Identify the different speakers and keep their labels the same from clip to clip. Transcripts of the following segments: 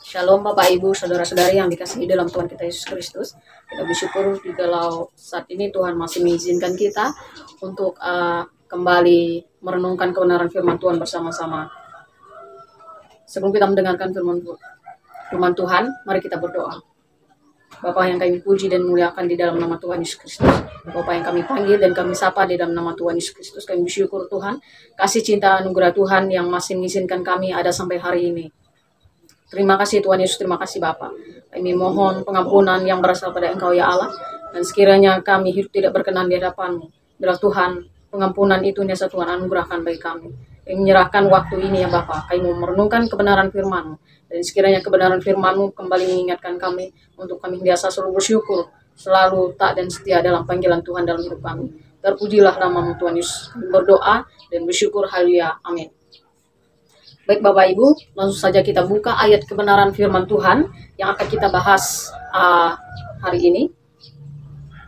Speaker 1: Shalom Bapak Ibu, Saudara-saudari yang dikasihi dalam Tuhan kita Yesus Kristus. Kita bersyukur di kalau saat ini Tuhan masih mengizinkan kita untuk kembali merenungkan kebenaran firman Tuhan bersama-sama. Sebelum kita mendengarkan firman Tuhan, mari kita berdoa. Bapa yang kami puji dan muliakan di dalam nama Tuhan Yesus Kristus. Bapa yang kami panggil dan kami sapa di dalam nama Tuhan Yesus Kristus. Kami bersyukur Tuhan, kasih cinta anugerah Tuhan yang masih mengizinkan kami ada sampai hari ini. Terima kasih Tuhan Yesus, terima kasih Bapa. Kami mohon pengampunan yang berasal pada Engkau ya Allah. Dan sekiranya kami hidup tidak berkenan di hadapan-Mu. Biarlah Tuhan, pengampunan itu nyasa Tuhan anugerahkan bagi kami. Kami menyerahkan waktu ini ya Bapa. Kami mau merenungkan kebenaran firman-Mu. Dan sekiranya kebenaran firman-Mu kembali mengingatkan kami untuk kami biasa selalu bersyukur, selalu tak dan setia dalam panggilan Tuhan dalam hidup kami. Terpujilah nama-Mu Tuhan Yesus. Kami berdoa dan bersyukur, haleluya, amin. Baik Bapak Ibu, langsung saja kita buka ayat kebenaran firman Tuhan yang akan kita bahas hari ini.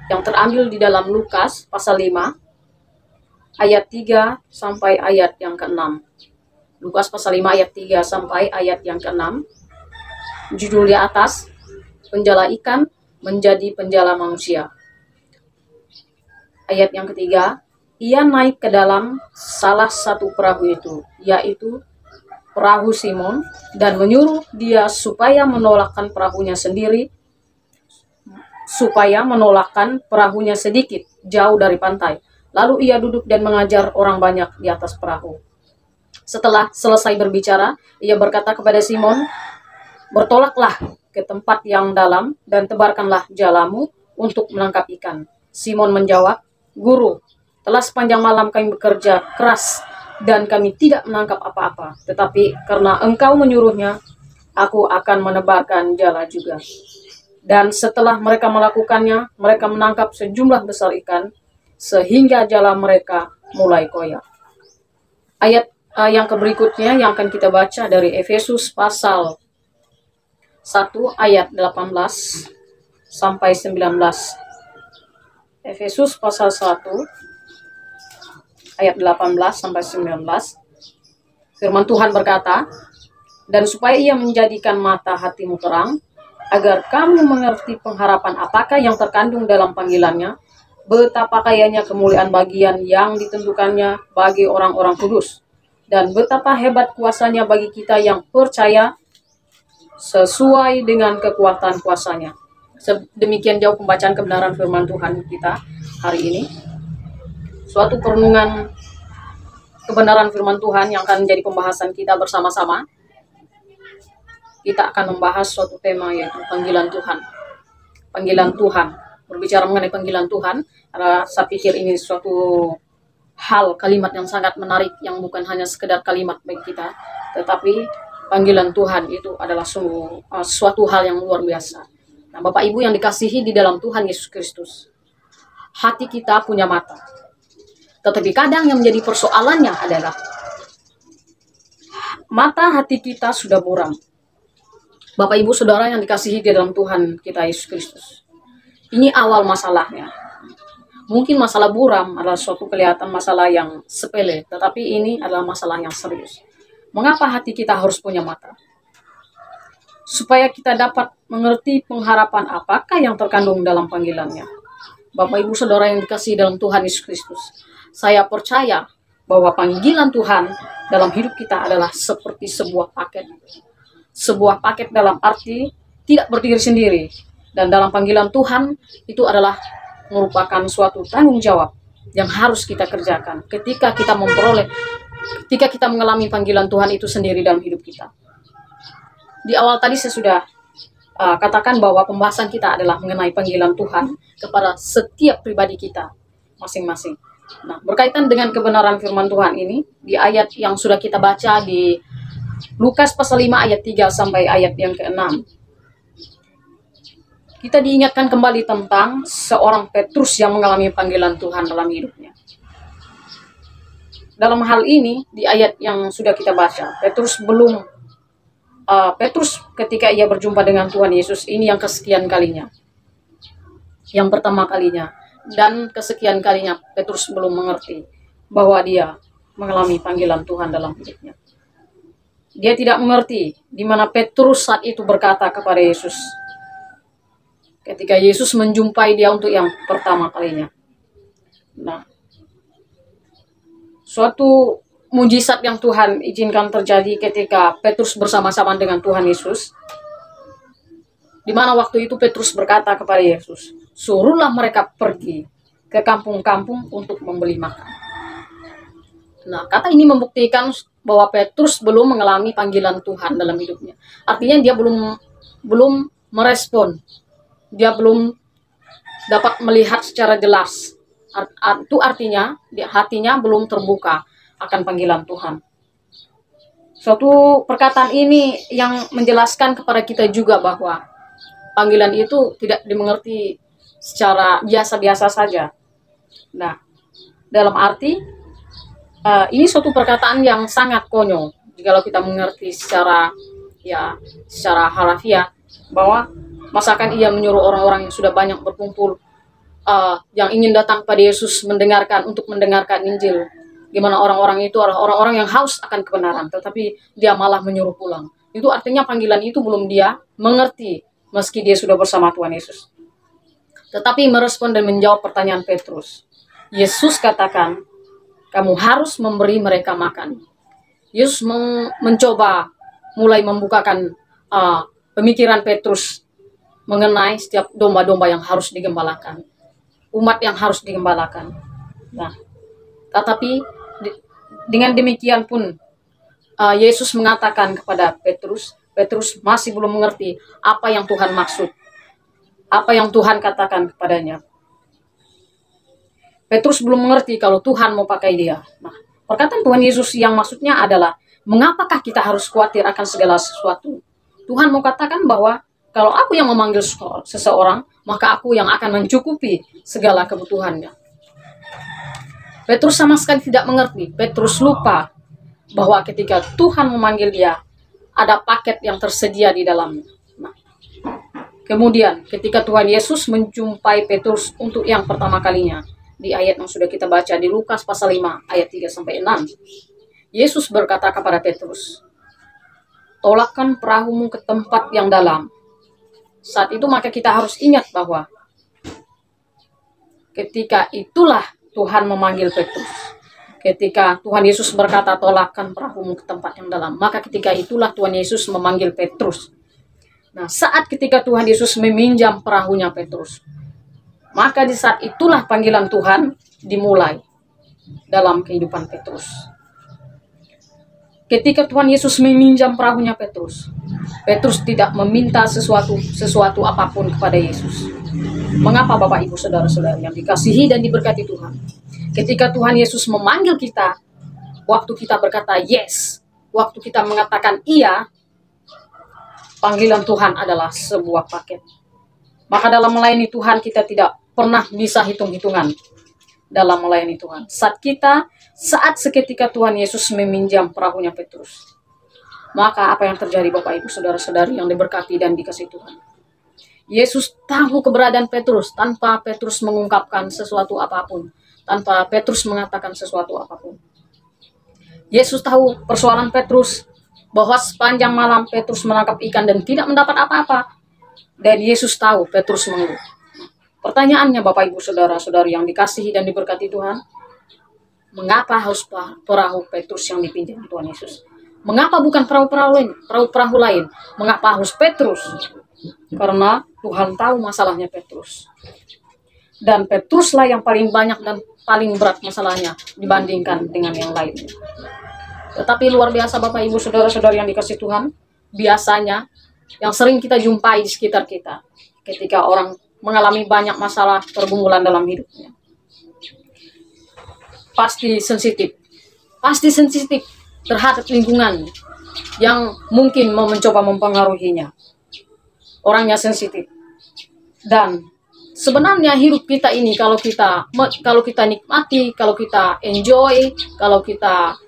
Speaker 1: Yang terambil di dalam Lukas pasal 5, ayat 3 sampai ayat yang ke-6. Lukas pasal 5 ayat 3 sampai ayat yang ke-6. Judul di atas, penjala ikan menjadi penjala manusia. Ayat yang ketiga, ia naik ke dalam salah satu perahu itu, yaitu perahu Simon, dan menyuruh dia supaya menolakkan perahunya sedikit jauh dari pantai. Lalu ia duduk dan mengajar orang banyak di atas perahu. Setelah selesai berbicara, ia berkata kepada Simon, bertolaklah ke tempat yang dalam dan tebarkanlah jalamu untuk menangkap ikan. Simon menjawab, Guru, telah sepanjang malam kami bekerja keras dan kami tidak menangkap apa-apa. Tetapi karena Engkau menyuruhnya, aku akan menebarkan jala juga. Dan setelah mereka melakukannya, mereka menangkap sejumlah besar ikan, sehingga jala mereka mulai koyak. Ayat yang berikutnya yang akan kita baca dari Efesus pasal 1 ayat 18 sampai 19. Efesus pasal 1 ayat 18 sampai 19. Firman Tuhan berkata, dan supaya ia menjadikan mata hatimu terang, agar kamu mengerti pengharapan apakah yang terkandung dalam panggilannya, betapa kayanya kemuliaan bagian yang ditentukannya bagi orang-orang kudus, dan betapa hebat kuasanya bagi kita yang percaya sesuai dengan kekuatan kuasanya. Demikian jauh pembacaan kebenaran firman Tuhan kita hari ini. Suatu perenungan kebenaran firman Tuhan yang akan menjadi pembahasan kita bersama-sama. Kita akan membahas suatu tema, yaitu panggilan Tuhan. Panggilan Tuhan. Berbicara mengenai panggilan Tuhan, karena saya pikir ini suatu hal, kalimat yang sangat menarik, yang bukan hanya sekedar kalimat bagi kita, tetapi panggilan Tuhan itu adalah suatu hal yang luar biasa. Nah, Bapak Ibu yang dikasihi di dalam Tuhan Yesus Kristus, hati kita punya mata. Tetapi kadang yang menjadi persoalannya adalah mata hati kita sudah buram. Bapak Ibu Saudara yang dikasihi di dalam Tuhan kita Yesus Kristus. Ini awal masalahnya. Mungkin masalah buram adalah suatu kelihatan masalah yang sepele, tetapi ini adalah masalah yang serius. Mengapa hati kita harus punya mata? Supaya kita dapat mengerti pengharapan apakah yang terkandung dalam panggilannya. Bapak Ibu Saudara yang dikasihi dalam Tuhan Yesus Kristus. Saya percaya bahwa panggilan Tuhan dalam hidup kita adalah seperti sebuah paket. Sebuah paket dalam arti tidak berdiri sendiri. Dan dalam panggilan Tuhan itu adalah merupakan suatu tanggung jawab yang harus kita kerjakan ketika kita mengalami panggilan Tuhan itu sendiri dalam hidup kita. Di awal tadi saya sudah katakan bahwa pembahasan kita adalah mengenai panggilan Tuhan kepada setiap pribadi kita masing-masing. Nah, berkaitan dengan kebenaran firman Tuhan ini, di ayat yang sudah kita baca di Lukas pasal 5 ayat 3 sampai ayat yang ke-6, kita diingatkan kembali tentang seorang Petrus yang mengalami panggilan Tuhan dalam hidupnya. Dalam hal ini, di ayat yang sudah kita baca, Petrus ketika ia berjumpa dengan Tuhan Yesus, ini yang kesekian kalinya. Yang pertama kalinya. Dan kesekian kalinya Petrus belum mengerti bahwa dia mengalami panggilan Tuhan dalam hidupnya. Dia tidak mengerti di mana Petrus saat itu berkata kepada Yesus. Ketika Yesus menjumpai dia untuk yang pertama kalinya. Nah, suatu mujizat yang Tuhan izinkan terjadi ketika Petrus bersama-sama dengan Tuhan Yesus. Di mana waktu itu Petrus berkata kepada Yesus, suruhlah mereka pergi ke kampung-kampung untuk membeli makan. Nah, kata ini membuktikan bahwa Petrus belum mengalami panggilan Tuhan dalam hidupnya. Artinya dia belum merespon. Dia belum dapat melihat secara jelas. Itu artinya hatinya belum terbuka akan panggilan Tuhan. Suatu perkataan ini yang menjelaskan kepada kita juga bahwa panggilan itu tidak dimengerti secara biasa-biasa saja. Nah, dalam arti ini suatu perkataan yang sangat konyol jika kita mengerti secara harafiah, bahwa masakan ia menyuruh orang-orang yang sudah banyak berkumpul yang ingin datang pada Yesus untuk mendengarkan Injil. Gimana orang-orang itu adalah orang-orang yang haus akan kebenaran, tetapi dia malah menyuruh pulang. Itu artinya panggilan itu belum dia mengerti meski dia sudah bersama Tuhan Yesus. Tetapi merespon dan menjawab pertanyaan Petrus. Yesus katakan, kamu harus memberi mereka makan. Yesus mencoba mulai membukakan pemikiran Petrus mengenai setiap domba-domba yang harus digembalakan, umat yang harus digembalakan. Nah, tetapi dengan demikian pun Yesus mengatakan kepada Petrus masih belum mengerti apa yang Tuhan maksud, apa yang Tuhan katakan kepadanya. Petrus belum mengerti kalau Tuhan mau pakai dia. Nah, perkataan Tuhan Yesus yang maksudnya adalah, mengapakah kita harus khawatir akan segala sesuatu? Tuhan mau katakan bahwa kalau aku yang memanggil seseorang, maka aku yang akan mencukupi segala kebutuhannya. Petrus sama sekali tidak mengerti. Petrus lupa bahwa ketika Tuhan memanggil dia, ada paket yang tersedia di dalamnya. Nah, kemudian ketika Tuhan Yesus menjumpai Petrus untuk yang pertama kalinya, di ayat yang sudah kita baca di Lukas pasal 5 ayat 3-6. Yesus berkata kepada Petrus, tolakkan perahumu ke tempat yang dalam. Saat itu maka kita harus ingat bahwa ketika itulah Tuhan memanggil Petrus. Ketika Tuhan Yesus berkata tolakkan perahumu ke tempat yang dalam, maka ketika itulah Tuhan Yesus memanggil Petrus. Nah, saat ketika Tuhan Yesus meminjam perahunya Petrus, maka di saat itulah panggilan Tuhan dimulai dalam kehidupan Petrus. Ketika Tuhan Yesus meminjam perahunya Petrus tidak meminta sesuatu apapun kepada Yesus. Mengapa Bapak Ibu Saudara-saudari yang dikasihi dan diberkati Tuhan? Ketika Tuhan Yesus memanggil kita, waktu kita berkata yes, waktu kita mengatakan iya, panggilan Tuhan adalah sebuah paket. Maka dalam melayani Tuhan kita tidak pernah bisa hitung-hitungan dalam melayani Tuhan. Saat seketika Tuhan Yesus meminjam perahunya Petrus, maka apa yang terjadi Bapak Ibu Saudara-saudari yang diberkati dan dikasihi Tuhan? Yesus tahu keberadaan Petrus tanpa Petrus mengungkapkan sesuatu apapun, tanpa Petrus mengatakan sesuatu apapun. Yesus tahu persoalan Petrus, bahwa sepanjang malam Petrus menangkap ikan dan tidak mendapat apa-apa. Dan Yesus tahu Petrus mengeluh. Pertanyaannya Bapak Ibu Saudara-saudari yang dikasihi dan diberkati Tuhan, mengapa harus perahu Petrus yang dipinjam Tuhan Yesus? Mengapa bukan perahu lain? Mengapa harus Petrus? Karena Tuhan tahu masalahnya Petrus. Dan Petruslah yang paling banyak dan paling berat masalahnya dibandingkan dengan yang lainnya. Tetapi luar biasa Bapak Ibu Saudara-saudari yang dikasihi Tuhan, biasanya yang sering kita jumpai di sekitar kita ketika orang mengalami banyak masalah pergumulan dalam hidupnya, pasti sensitif terhadap lingkungan yang mungkin mau mencoba mempengaruhinya. Orangnya sensitif. Dan sebenarnya hidup kita ini kalau kita nikmati, kalau kita enjoy, kalau kita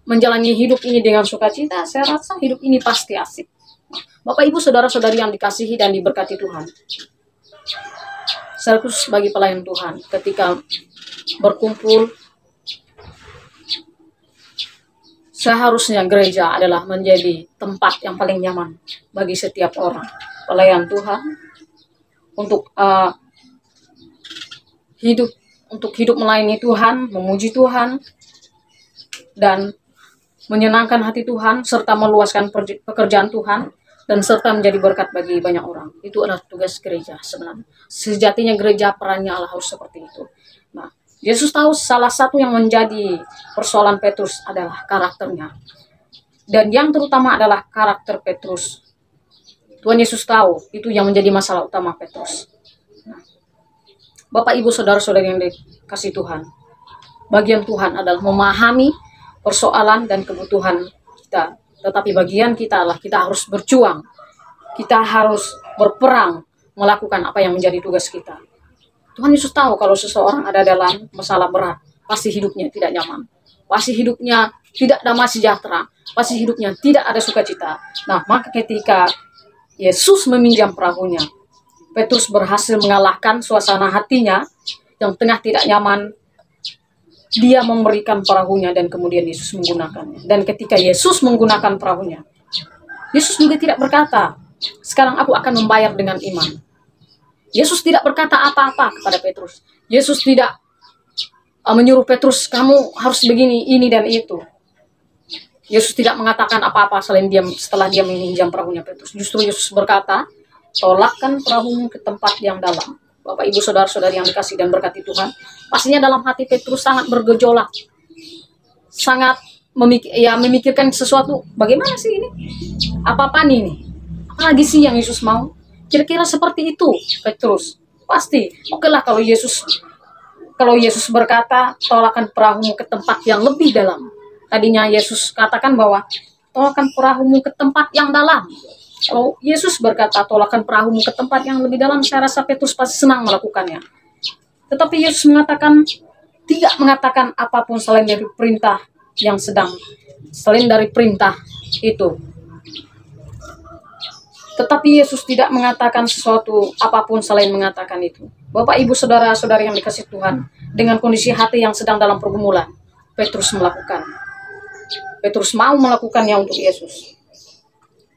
Speaker 1: menjalani hidup ini dengan sukacita, saya rasa hidup ini pasti asik. Bapak Ibu Saudara-saudari yang dikasihi dan diberkati Tuhan, saya khusus bagi pelayan Tuhan ketika berkumpul seharusnya gereja adalah menjadi tempat yang paling nyaman bagi setiap orang pelayan Tuhan untuk hidup melayani Tuhan, memuji Tuhan, dan menyenangkan hati Tuhan, serta meluaskan pekerjaan Tuhan, dan serta menjadi berkat bagi banyak orang. Itu adalah tugas gereja sebenarnya. Sejatinya gereja perannya adalah harus seperti itu. Nah, Yesus tahu salah satu yang menjadi persoalan Petrus adalah karakternya. Dan yang terutama adalah karakter Petrus. Tuhan Yesus tahu itu yang menjadi masalah utama Petrus. Nah, Bapak, Ibu, Saudara-saudari yang dikasihi Tuhan, bagian Tuhan adalah memahami persoalan dan kebutuhan kita. Tetapi bagian kita adalah kita harus berjuang. Kita harus berperang melakukan apa yang menjadi tugas kita. Tuhan Yesus tahu kalau seseorang ada dalam masalah berat, pasti hidupnya tidak nyaman. Pasti hidupnya tidak damai sejahtera. Pasti hidupnya tidak ada sukacita. Nah, maka ketika Yesus meminjam perahunya, Petrus berhasil mengalahkan suasana hatinya yang tengah tidak nyaman. Dia memberikan perahunya dan kemudian Yesus menggunakannya. Dan ketika Yesus menggunakan perahunya, Yesus juga tidak berkata, sekarang aku akan membayar dengan iman. Yesus tidak berkata apa-apa kepada Petrus. Yesus tidak menyuruh Petrus, kamu harus begini, ini dan itu. Yesus tidak mengatakan apa-apa selain setelah dia meminjam perahunya Petrus. Justru Yesus berkata, tolakkan perahumu ke tempat yang dalam. Bapak, Ibu, Saudara-saudari yang dikasih dan berkati Tuhan, pastinya dalam hati Petrus sangat bergejolak, sangat memikirkan sesuatu. Bagaimana sih ini? Apa-apaan ini? Apalagi sih yang Yesus mau? Kira-kira seperti itu Petrus. Pasti. Oke lah kalau Yesus berkata, tolakkan perahumu ke tempat yang lebih dalam. Tadinya Yesus katakan bahwa tolakkan perahumu ke tempat yang dalam. Kalau Yesus berkata, tolakkan perahumu ke tempat yang lebih dalam, saya rasa Petrus pasti senang melakukannya. Tetapi Yesus tidak mengatakan apapun selain dari perintah selain dari perintah itu. Tetapi Yesus tidak mengatakan sesuatu apapun selain mengatakan itu. Bapak, Ibu, Saudara-saudari yang dikasih Tuhan, dengan kondisi hati yang sedang dalam pergumulan, Petrus melakukan. Petrus mau melakukannya untuk Yesus.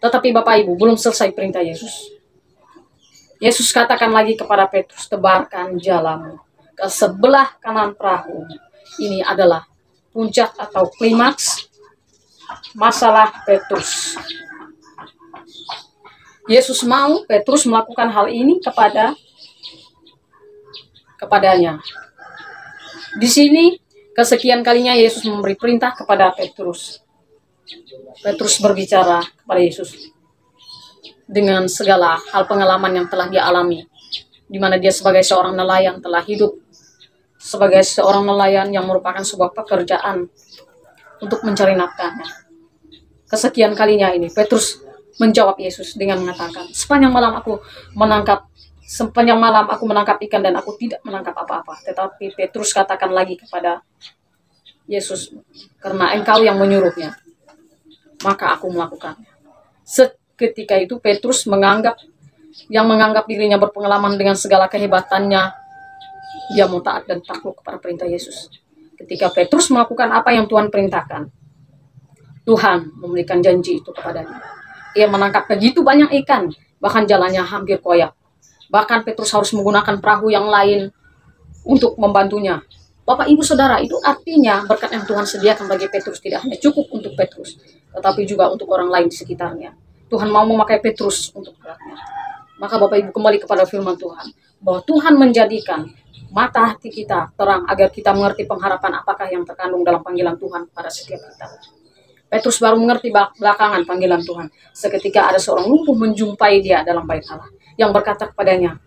Speaker 1: Tetapi Bapak Ibu, belum selesai perintah Yesus. Yesus katakan lagi kepada Petrus, tebarkan jalamu ke sebelah kanan perahu. Ini adalah puncak atau klimaks masalah Petrus. Yesus mau Petrus melakukan hal ini kepadanya. Di sini kesekian kalinya Yesus memberi perintah kepada Petrus. Petrus berbicara kepada Yesus dengan segala hal pengalaman yang telah dia alami, di mana dia sebagai seorang nelayan telah hidup sebagai seorang nelayan yang merupakan sebuah pekerjaan untuk mencari nafkahnya. Kesekian kalinya ini Petrus menjawab Yesus dengan mengatakan, sepanjang malam aku menangkap ikan dan aku tidak menangkap apa-apa. Tetapi Petrus katakan lagi kepada Yesus, karena engkau yang menyuruhnya, maka aku melakukannya. Seketika itu Petrus menganggap dirinya berpengalaman dengan segala kehebatannya, dia mau taat dan takluk kepada perintah Yesus. Ketika Petrus melakukan apa yang Tuhan perintahkan, Tuhan memberikan janji itu kepadanya. Ia menangkap begitu banyak ikan, bahkan jalannya hampir koyak. Bahkan Petrus harus menggunakan perahu yang lain untuk membantunya. Bapak, Ibu, Saudara, itu artinya berkat yang Tuhan sediakan bagi Petrus tidak hanya cukup untuk Petrus, tetapi juga untuk orang lain di sekitarnya. Tuhan mau memakai Petrus untuk beratnya. Maka Bapak, Ibu, kembali kepada firman Tuhan, bahwa Tuhan menjadikan mata hati kita terang agar kita mengerti pengharapan apakah yang terkandung dalam panggilan Tuhan pada setiap kita. Petrus baru mengerti belakangan panggilan Tuhan seketika ada seorang lumpuh menjumpai dia dalam bait Allah yang berkata kepadanya,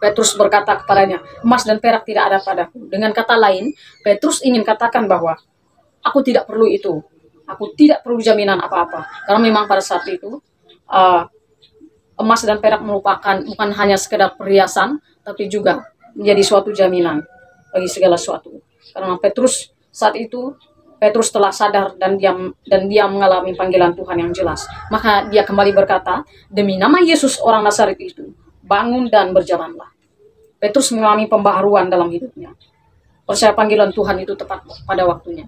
Speaker 1: Petrus berkata kepadanya, emas dan perak tidak ada padaku. Dengan kata lain, Petrus ingin katakan bahwa aku tidak perlu itu, aku tidak perlu jaminan apa-apa, karena memang pada saat itu emas dan perak merupakan bukan hanya sekedar perhiasan, tapi juga menjadi suatu jaminan bagi segala sesuatu. Karena Petrus saat itu telah sadar dan dia mengalami panggilan Tuhan yang jelas. Maka dia kembali berkata, demi nama Yesus orang Nazaret itu, bangun dan berjalanlah. Petrus mengalami pembaharuan dalam hidupnya. Percaya panggilan Tuhan itu tepat pada waktunya.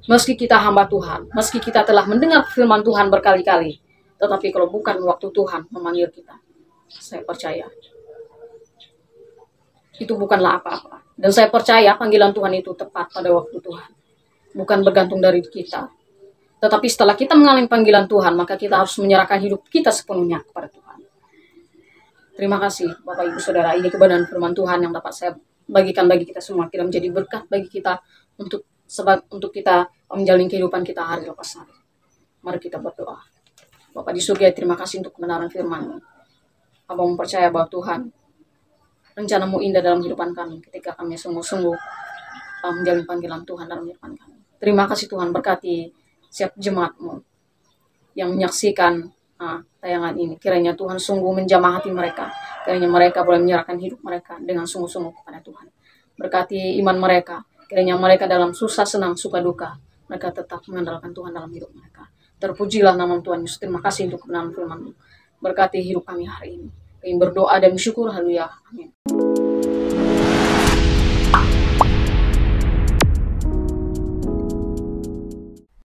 Speaker 1: Meski kita hamba Tuhan, meski kita telah mendengar firman Tuhan berkali-kali, tetapi kalau bukan waktu Tuhan memanggil kita, saya percaya itu bukanlah apa-apa. Dan saya percaya panggilan Tuhan itu tepat pada waktu Tuhan. Bukan bergantung dari kita. Tetapi setelah kita mengalami panggilan Tuhan, maka kita harus menyerahkan hidup kita sepenuhnya kepada Tuhan. Terima kasih Bapak Ibu Saudara. Ini kebenaran firman Tuhan yang dapat saya bagikan bagi kita semua. Kira menjadi berkat bagi kita untuk kita menjalani kehidupan kita hari lepas hari. Mari kita berdoa. Bapak di surga, terima kasih untuk kebenaran firman-Mu. Abang percaya bahwa Tuhan, rencana-Mu indah dalam kehidupan kami ketika kami sungguh-sungguh menjalani panggilan Tuhan dalam kehidupan kami. Terima kasih Tuhan, berkati setiap jemaat-Mu yang menyaksikan tayangan ini. Kiranya Tuhan sungguh menjamah hati mereka. Kiranya mereka boleh menyerahkan hidup mereka dengan sungguh-sungguh kepada Tuhan. Berkati iman mereka. Kiranya mereka dalam susah, senang, suka, duka, mereka tetap mengandalkan Tuhan dalam hidup mereka. Terpujilah nama Tuhan Yesus. Terima kasih untuk kebenaran firman-Mu. Berkati hidup kami hari ini. Kami berdoa dan bersyukur. Haleluya. Amin.